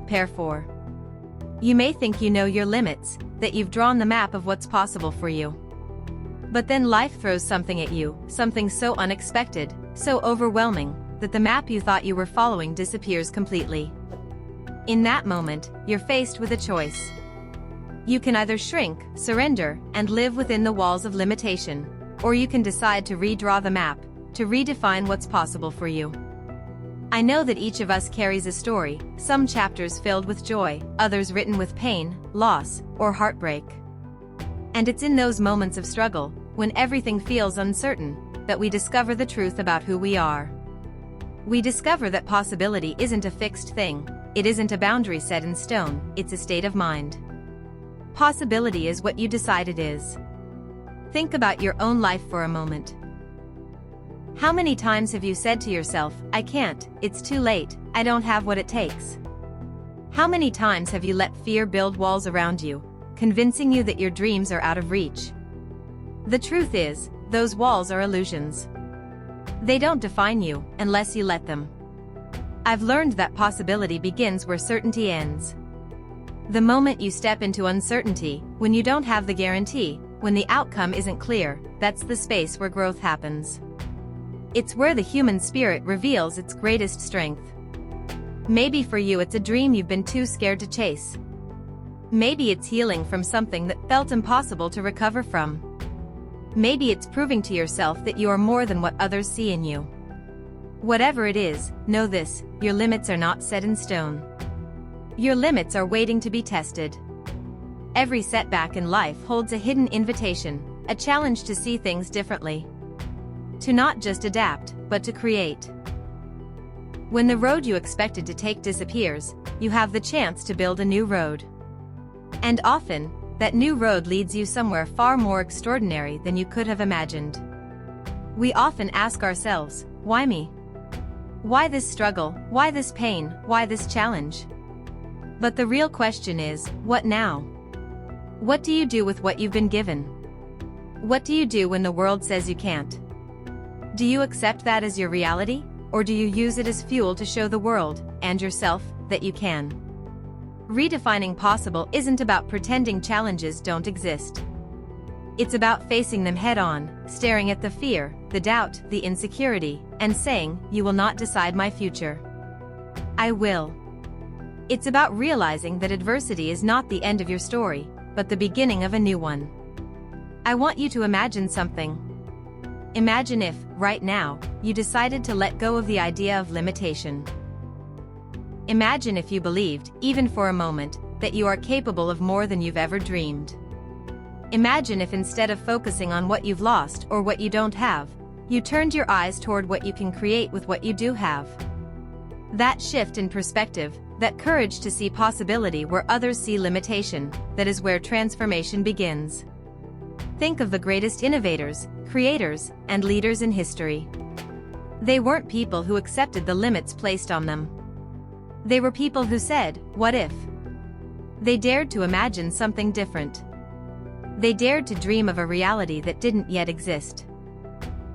prepare for. You may think you know your limits, that you've drawn the map of what's possible for you. But then life throws something at you, something so unexpected, so overwhelming, that the map you thought you were following disappears completely. In that moment, you're faced with a choice. You can either shrink, surrender, and live within the walls of limitation, or you can decide to redraw the map, to redefine what's possible for you. I know that each of us carries a story, some chapters filled with joy, others written with pain, loss, or heartbreak. And it's in those moments of struggle, when everything feels uncertain, that we discover the truth about who we are. We discover that possibility isn't a fixed thing, it isn't a boundary set in stone, it's a state of mind. Possibility is what you decide it is. Think about your own life for a moment. How many times have you said to yourself, I can't, it's too late, I don't have what it takes? How many times have you let fear build walls around you, convincing you that your dreams are out of reach? The truth is, those walls are illusions. They don't define you, unless you let them. I've learned that possibility begins where certainty ends. The moment you step into uncertainty, when you don't have the guarantee, when the outcome isn't clear, that's the space where growth happens. It's where the human spirit reveals its greatest strength. Maybe for you it's a dream you've been too scared to chase. Maybe it's healing from something that felt impossible to recover from. Maybe it's proving to yourself that you are more than what others see in you. Whatever it is, know this, your limits are not set in stone. Your limits are waiting to be tested. Every setback in life holds a hidden invitation, a challenge to see things differently. To not just adapt, but to create. When the road you expected to take disappears, you have the chance to build a new road. And often, that new road leads you somewhere far more extraordinary than you could have imagined. We often ask ourselves, why me? Why this struggle? Why this pain? Why this challenge? But the real question is, what now? What do you do with what you've been given? What do you do when the world says you can't? Do you accept that as your reality, or do you use it as fuel to show the world, and yourself, that you can? Redefining possible isn't about pretending challenges don't exist. It's about facing them head-on, staring at the fear, the doubt, the insecurity, and saying, you will not decide my future. I will. It's about realizing that adversity is not the end of your story, but the beginning of a new one. I want you to imagine something. Imagine if, right now, you decided to let go of the idea of limitation. Imagine if you believed, even for a moment, that you are capable of more than you've ever dreamed. Imagine if instead of focusing on what you've lost or what you don't have, you turned your eyes toward what you can create with what you do have. That shift in perspective, that courage to see possibility where others see limitation, that is where transformation begins. Think of the greatest innovators, creators, and leaders in history. They weren't people who accepted the limits placed on them. They were people who said, what if? They dared to imagine something different. They dared to dream of a reality that didn't yet exist.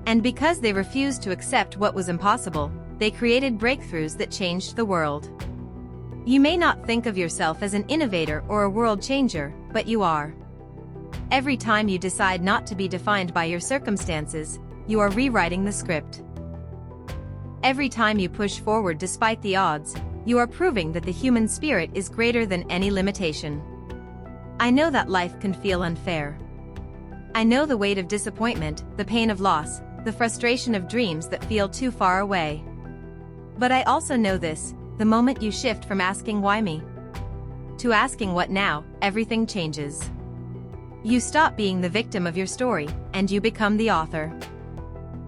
And because they refused to accept what was impossible, they created breakthroughs that changed the world. You may not think of yourself as an innovator or a world changer, but you are. Every time you decide not to be defined by your circumstances, you are rewriting the script. Every time you push forward despite the odds, you are proving that the human spirit is greater than any limitation. I know that life can feel unfair. I know the weight of disappointment, the pain of loss, the frustration of dreams that feel too far away. But I also know this, the moment you shift from asking why me to asking what now, everything changes. You stop being the victim of your story, and you become the author.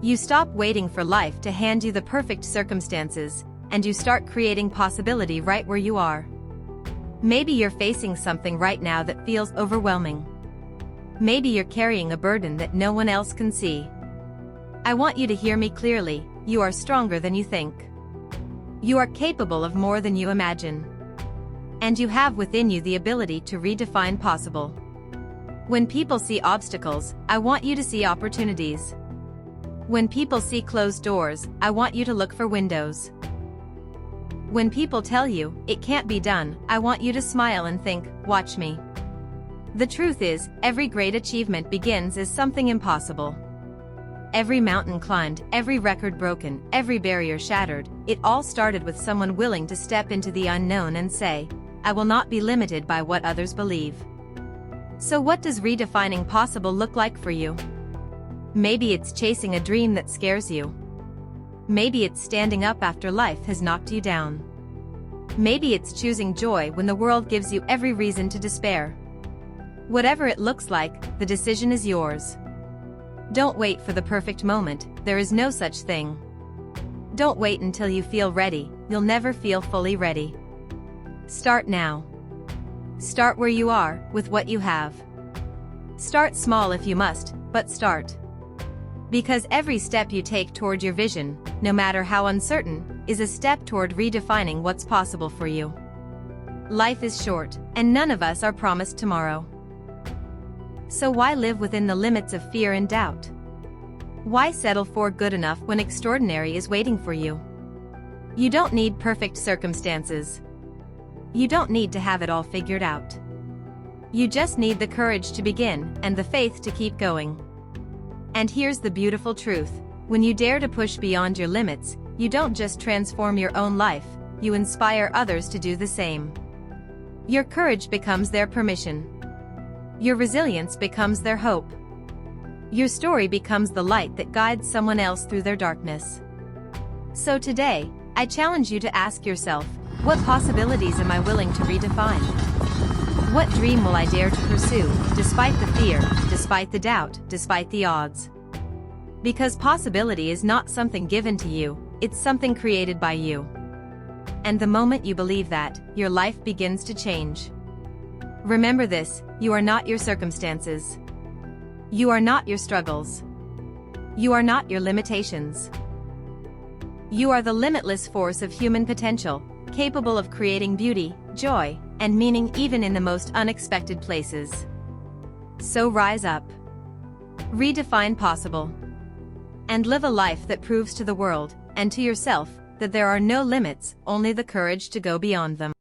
You stop waiting for life to hand you the perfect circumstances, and you start creating possibility right where you are. Maybe you're facing something right now that feels overwhelming. Maybe you're carrying a burden that no one else can see. I want you to hear me clearly, you are stronger than you think. You are capable of more than you imagine. And you have within you the ability to redefine possible. When people see obstacles, I want you to see opportunities. When people see closed doors, I want you to look for windows. When people tell you, it can't be done, I want you to smile and think, watch me. The truth is, every great achievement begins as something impossible. Every mountain climbed, every record broken, every barrier shattered, it all started with someone willing to step into the unknown and say, I will not be limited by what others believe. So what does redefining possible look like for you? Maybe it's chasing a dream that scares you. Maybe it's standing up after life has knocked you down. Maybe it's choosing joy when the world gives you every reason to despair. Whatever it looks like, the decision is yours. Don't wait for the perfect moment, there is no such thing. Don't wait until you feel ready, you'll never feel fully ready. Start now. Start where you are, with what you have. Start small if you must, but start. Because every step you take toward your vision, no matter how uncertain, is a step toward redefining what's possible for you. Life is short, and none of us are promised tomorrow. So why live within the limits of fear and doubt? Why settle for good enough when extraordinary is waiting for you? You don't need perfect circumstances. You don't need to have it all figured out. You just need the courage to begin and the faith to keep going. And here's the beautiful truth. When you dare to push beyond your limits, you don't just transform your own life, you inspire others to do the same. Your courage becomes their permission. Your resilience becomes their hope. Your story becomes the light that guides someone else through their darkness. So today, I challenge you to ask yourself, what possibilities am I willing to redefine? What dream will I dare to pursue, despite the fear, despite the doubt, despite the odds? Because possibility is not something given to you, it's something created by you. And the moment you believe that, your life begins to change. Remember this, you are not your circumstances. You are not your struggles. You are not your limitations. You are the limitless force of human potential, capable of creating beauty, joy, and meaning even in the most unexpected places. So rise up. Redefine possible. And live a life that proves to the world, and to yourself, that there are no limits, only the courage to go beyond them.